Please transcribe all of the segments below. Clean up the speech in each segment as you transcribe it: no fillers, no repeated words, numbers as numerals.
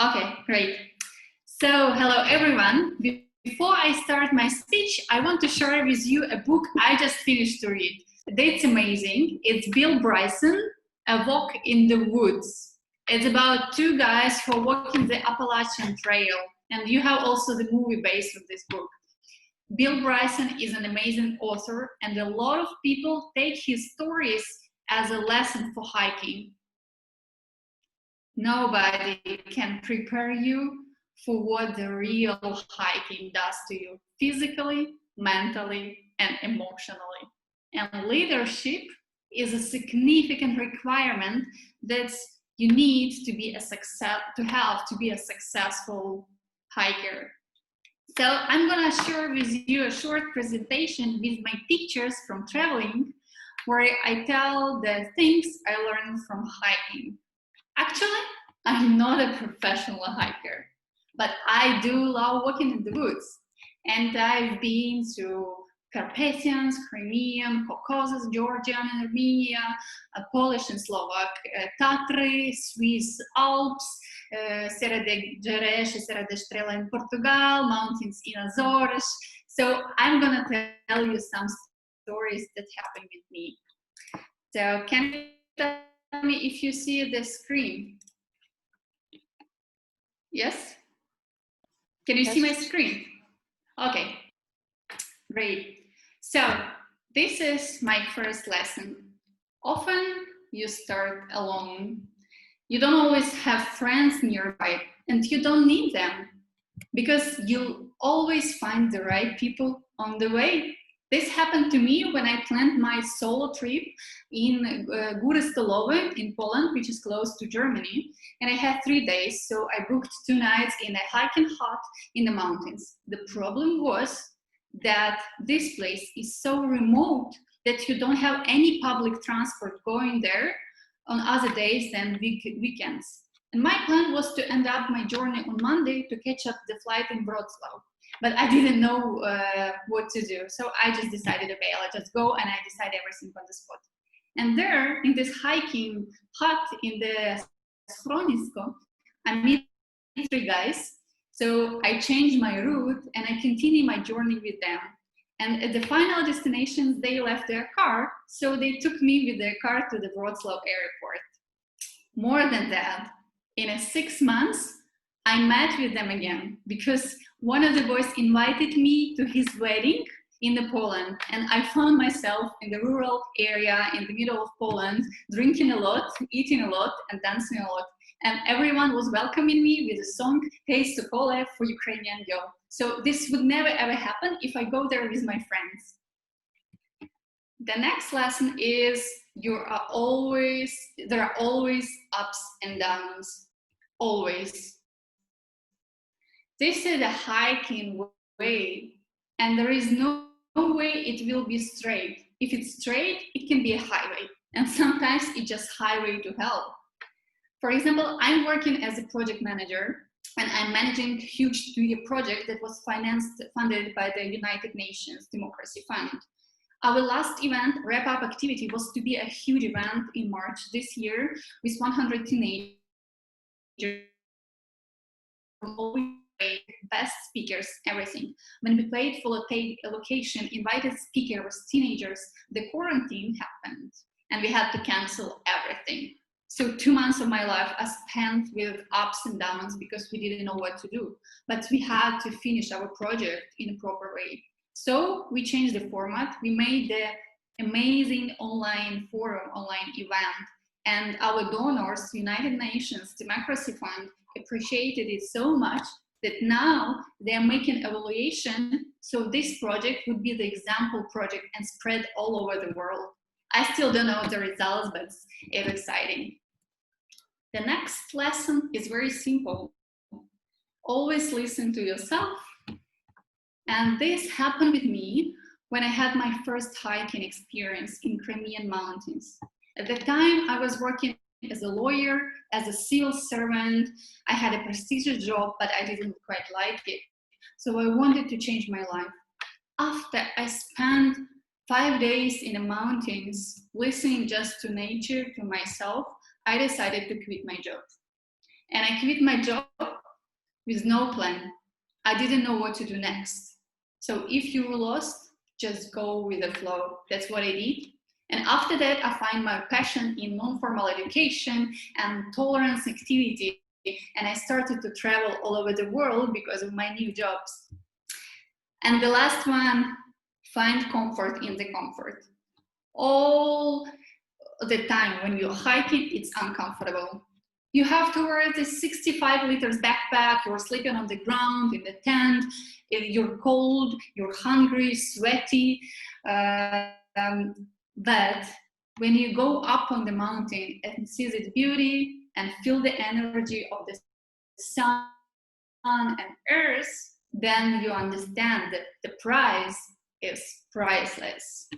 Okay, great. So, hello everyone. Before I start my speech, I want to share with you a book I just finished to read. It's amazing. It's Bill Bryson, A Walk in the Woods. It's about two guys who are walking the Appalachian Trail, and you have also the movie based on this book. Bill Bryson is an amazing author, and a lot of people take his stories as a lesson for hiking. Nobody can prepare you for what the real hiking does to you physically, mentally, and emotionally. And leadership is a significant requirement that you need to be a successful hiker. So I'm gonna share with you a short presentation with my pictures from traveling, where I tell the things I learned from hiking. Actually, I'm not a professional hiker, but I do love walking in the woods. And I've been to Carpathians, Crimean, Caucasus, Georgian and Armenia, Polish and Slovak, Tatry, Swiss Alps, Serra de Gerês, Serra da Estrela in Portugal, mountains in Azores. So I'm gonna tell you some stories that happened with me. So can you tell me if you see the screen? Yes? Can you see my screen? Okay, great. So this is my first lesson. Often you start alone. You don't always have friends nearby, and you don't need them because you'll always find the right people on the way. This happened to me when I planned my solo trip in Góry Stolowe in Poland, which is close to Germany. And I had 3 days, so I booked 2 nights in a hiking hut in the mountains. The problem was that this place is so remote that you don't have any public transport going there on other days than weekends. And my plan was to end up my journey on Monday to catch up the flight in Wrocław. But I didn't know what to do. So I just decided, okay, I'll just go, and I decide everything on the spot. And there, in this hiking hut in the Schronisko, I meet 3 guys. So I changed my route and I continue my journey with them. And at the final destinations, they left their car. So they took me with their car to the Wrocław airport. More than that, in 6 months, I met with them again because one of the boys invited me to his wedding in the Poland, and I found myself in the rural area in the middle of Poland, drinking a lot, eating a lot, and dancing a lot. And everyone was welcoming me with a song, Hey Sokole, for Ukrainian girl. So this would never ever happen if I go there with my friends. The next lesson is there are always ups and downs, always. This is a hiking way, and there is no way it will be straight. If it's straight, it can be a highway, and sometimes it's just highway to hell. For example, I'm working as a project manager, and I'm managing a huge 2-year project that was funded by the United Nations Democracy Fund. Our last event, wrap-up activity, was to be a huge event in March this year with 100 teenagers from all best speakers, everything. When we played for a location, invited speakers, teenagers, the quarantine happened and we had to cancel everything. So 2 months of my life I spent with ups and downs because we didn't know what to do. But we had to finish our project in a proper way. So we changed the format. We made the amazing online forum, online event. And our donors, United Nations Democracy Fund, appreciated it so much that now they are making evaluation. So this project would be the example project and spread all over the world. I still don't know the results, but it's exciting. The next lesson is very simple. Always listen to yourself. And this happened with me when I had my first hiking experience in Crimean mountains. At the time, I was working as a lawyer, as a civil servant. I had a prestigious job, but I didn't quite like it. So I wanted to change my life. After I spent 5 days in the mountains, listening just to nature, to myself, I decided to quit my job. And I quit my job with no plan. I didn't know what to do next. So if you're lost, just go with the flow. That's what I did. And after that, I find my passion in non-formal education and tolerance activity. And I started to travel all over the world because of my new jobs. And the last one, find comfort in the comfort. All the time when you're hiking, it's uncomfortable. You have to wear this 65 liters backpack, you're sleeping on the ground, in the tent, you're cold, you're hungry, sweaty. But when you go up on the mountain and see the beauty and feel the energy of the sun and earth, then you understand that the price is priceless.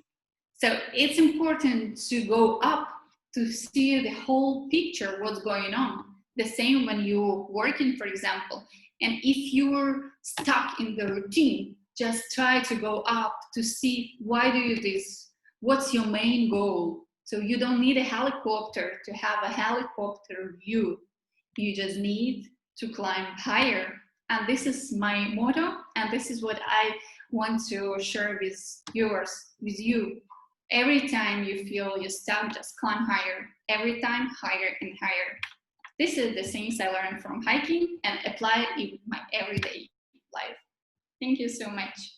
So it's important to go up to see the whole picture, what's going on. The same when you're working, for example. And if you're stuck in the routine, just try to go up to see why do you do this? What's your main goal? So you don't need a helicopter to have a helicopter view. You just need to climb higher. And this is my motto, and this is what I want to share with you. Every time you feel you're stuck, just climb higher. Every time, higher and higher. This is the things I learned from hiking and apply in my everyday life. Thank you so much.